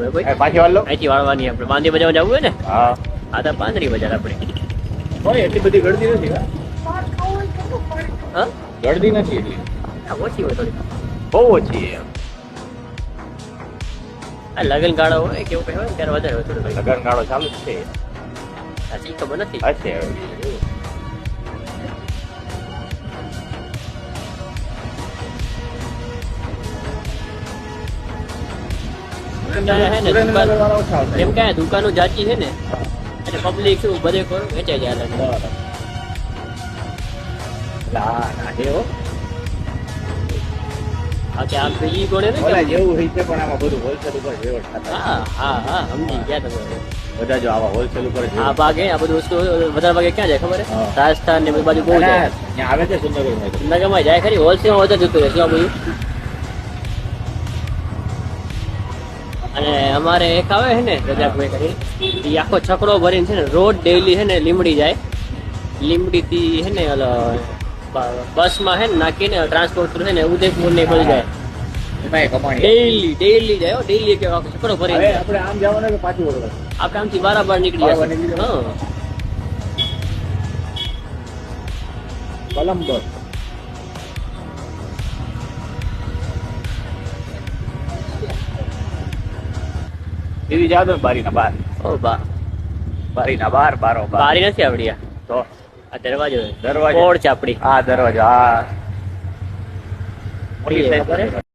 ભાઈ પાછી વાળ લો અહીંથી વાળવાની આપણે બાંધી બજાવવા જવું હોય ને હા આ તો પાંદરી બજાર આપણે કોઈ એટલી બધી ગળદી નથી હા ગળદી નથી એટલી ઓછી હોય થોડી બહુ ઓછી એમ આ લગન ગાળો હોય કેવું કઈ હોય ને ત્યારે વધારે હોય થોડું લગન ગાળો ચાલુ જ છે સાચી ખબર નથી હશે એમ કે દુકાનો જાચી છે ને એટલે પબ્લિક શું બધે કરો વેચાઈ જાય આમ બીજી કોને ને જેવું હોય છે પણ આમાં બધું હોલસેલ ઉપર વ્યવસ્થા હા હા હા સમજી ગયા તમે બધા જો આવા હોલસેલ ઉપર આ ભાગે આ બધું વસ્તુ વધારે ભાગે ક્યાં જાય ખબર રાજસ્થાન ને બધી બાજુ બહુ જાય ત્યાં આવે છે સુંદરગઢમાં જાય ખરી હોલસેલ માં વધારે જતું રહેશે આ બધું અને અમારે એક આવે છે ને રજાકભાઈ કરી એ આખો છકડો ભરીને છે ને રોજ ડેઈલી છે ને લીમડી જાય લીમડી થી છે ને બસ માં છે ને નાખીને ટ્રાન્સપોર્ટ છે ને ઉદયપુર ને બધી જાય ડેઈલી જાય ડેઈલી કે છકડો ભરીને આપણે આમ જવાનું કે પાછું વળવાનું આપણે આમથી બરાબર નીકળી જશે હા કોલંબસ દીદી જાવ તો બારીના બહાર ઓ બા બારીના બહાર બારો બારી નથી આવડી તો આ દરવાજો દરવાજો કોડ ચાપડી આ દરવાજો આ મોટી ખબર સાઈઝ